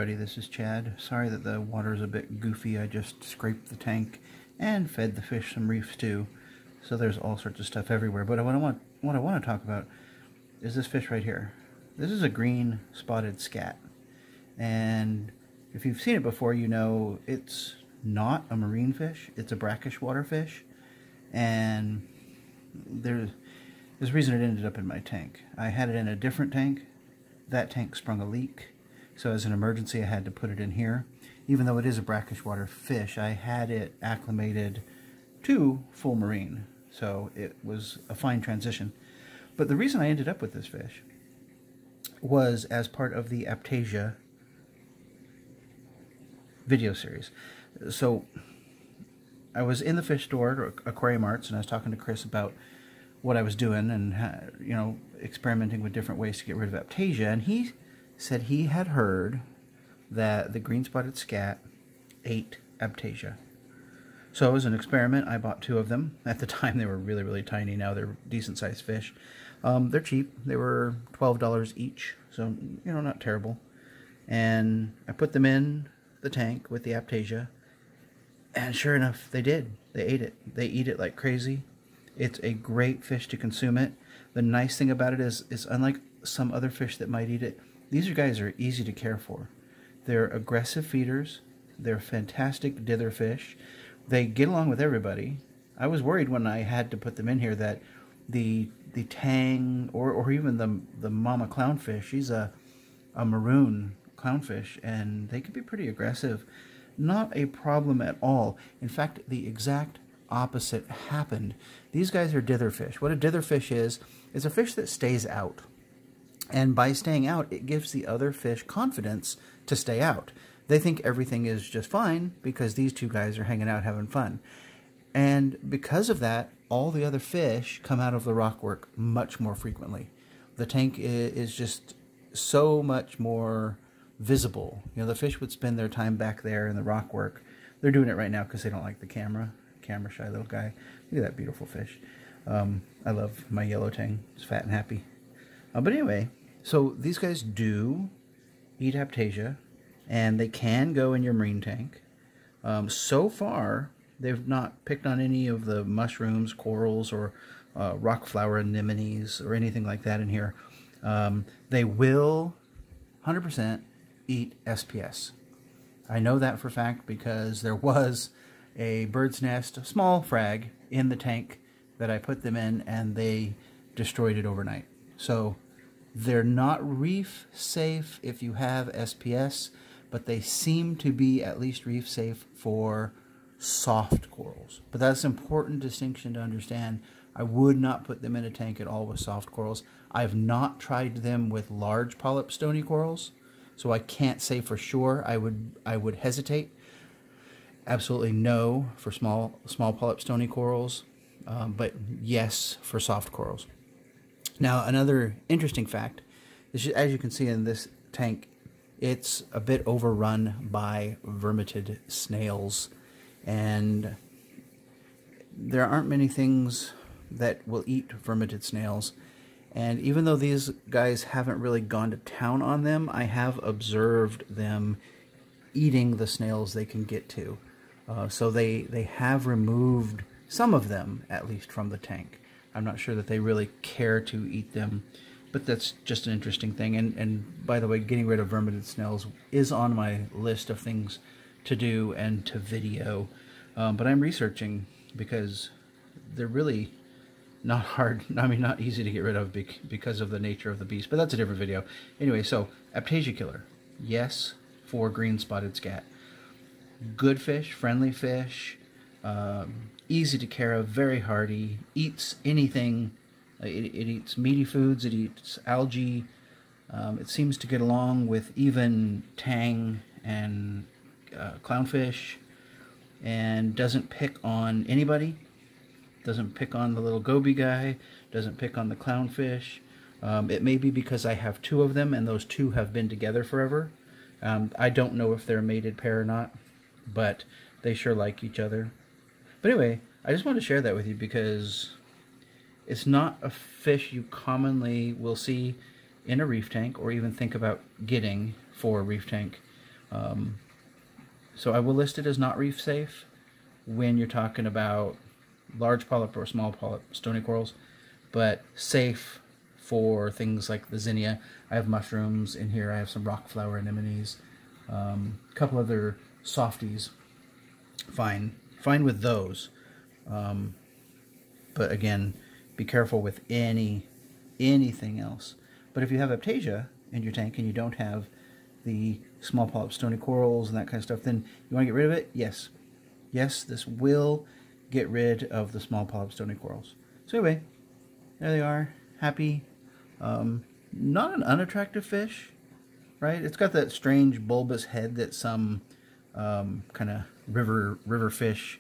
everybody, this is Chad. Sorry that the water is a bit goofy. I just scraped the tank and fed the fish some reef stew. So there's all sorts of stuff everywhere. But what I want to talk about is this fish right here. This is a green spotted scat. And if you've seen it before, you know it's not a marine fish. It's a brackish water fish. And there's a reason it ended up in my tank. I had it in a different tank. That tank sprung a leak. So as an emergency, I had to put it in here. Even though it is a brackish water fish, I had it acclimated to full marine. So it was a fine transition. But the reason I ended up with this fish was as part of the Aiptasia video series. So I was in the fish store, Aquarium Arts, and I was talking to Chris about what I was doing and, you know, experimenting with different ways to get rid of Aiptasia. And he said he had heard that the green spotted scat ate Aiptasia. So as an experiment, I bought 2 of them. At the time, they were really, really tiny. Now they're decent sized fish. They're cheap. They were $12 each, so, you know, not terrible. And I put them in the tank with the Aiptasia, and sure enough, they did. They ate it. They eat it like crazy. It's a great fish to consume it. The nice thing about it is unlike some other fish that might eat it, these guys are easy to care for. They're aggressive feeders. They're fantastic dither fish. They get along with everybody. I was worried when I had to put them in here that the tang or even the mama clownfish, she's a maroon clownfish, and they can be pretty aggressive. Not a problem at all. In fact, the exact opposite happened. These guys are dither fish. What a dither fish is a fish that stays out. And by staying out, it gives the other fish confidence to stay out. They think everything is just fine because these 2 guys are hanging out having fun. And because of that, all the other fish come out of the rockwork much more frequently. The tank is just so much more visible. You know, the fish would spend their time back there in the rockwork. They're doing it right now because they don't like the camera. Camera shy little guy. Look at that beautiful fish. I love my yellow tang. It's fat and happy. But anyway, so these guys do eat Aiptasia, and they can go in your marine tank. So far, they've not picked on any of the mushrooms, corals, or rock flower anemones, or anything like that in here. They will 100% eat SPS. I know that for a fact because there was a bird's nest, a small frag, in the tank that I put them in, and they destroyed it overnight. So they're not reef safe if you have SPS, but they seem to be at least reef safe for soft corals. But that's an important distinction to understand. I would not put them in a tank at all with soft corals. I've not tried them with large polyp stony corals, so I can't say for sure. I would hesitate. Absolutely no for small polyp stony corals, but yes for soft corals. Now, another interesting fact is, as you can see in this tank, it's a bit overrun by vermitid snails, and there aren't many things that will eat vermitid snails. And even though these guys haven't really gone to town on them, I have observed them eating the snails they can get to. So they have removed some of them, at least, from the tank. I'm not sure that they really care to eat them, but that's just an interesting thing. And by the way, getting rid of vermitid snails is on my list of things to do and to video. But I'm researching because they're really not hard, I mean, not easy to get rid of because of the nature of the beast. But that's a different video. Anyway, so Aiptasia killer, yes, for green spotted scat. Good fish, friendly fish, easy to care of, very hardy, eats anything. It eats meaty foods, it eats algae. It seems to get along with even tang and clownfish, and doesn't pick on anybody. Doesn't pick on the little goby guy, doesn't pick on the clownfish. It may be because I have 2 of them and those 2 have been together forever. I don't know if they're a mated pair or not, but they sure like each other. But anyway, I just want to share that with you because it's not a fish you commonly will see in a reef tank or even think about getting for a reef tank. So I will list it as not reef safe when you're talking about large polyp or small polyp stony corals, but safe for things like the zinnia. I have mushrooms in here. I have some rock flower anemones, a couple other softies. Fine with those. But again, be careful with anything else. But if you have Aiptasia in your tank and you don't have the small polyp stony corals and that kind of stuff, then you want to get rid of it? Yes. Yes, this will get rid of the small polyp stony corals. So anyway, there they are. Happy. Not an unattractive fish, right? It's got that strange bulbous head that some kind of river fish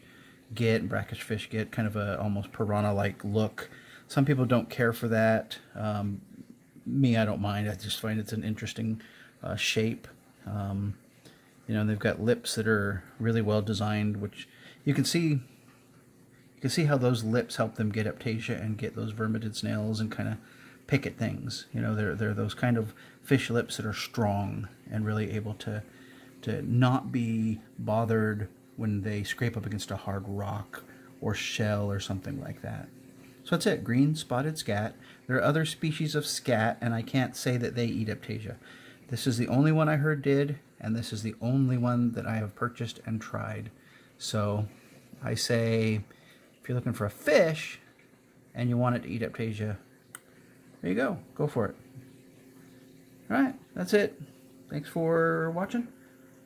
get, brackish fish get, kind of a almost piranha-like look. Some people don't care for that. Me, I don't mind. I just find it's an interesting shape. You know, they've got lips that are really well designed, which you can see how those lips help them get Aiptasia and get those vermitid snails and kind of pick at things. You know, they're those kind of fish lips that are strong and really able to not be bothered when they scrape up against a hard rock or shell or something like that. So that's it, green spotted scat. There are other species of scat, and I can't say that they eat Aiptasia. This is the only one I heard did, and this is the only one that I have purchased and tried. So I say, if you're looking for a fish and you want it to eat Aiptasia, there you go. Go for it. All right, that's it. Thanks for watching,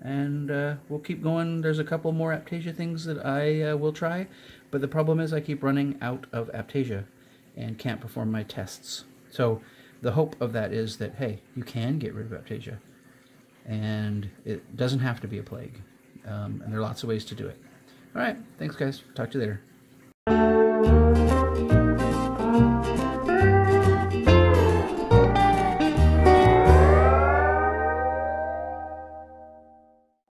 and we'll keep going. There's a couple more Aiptasia things that I will try, but the problem is I keep running out of Aiptasia and can't perform my tests. So the hope of that is that, hey, you can get rid of Aiptasia, and it doesn't have to be a plague, and there are lots of ways to do it. All right, thanks guys. Talk to you later.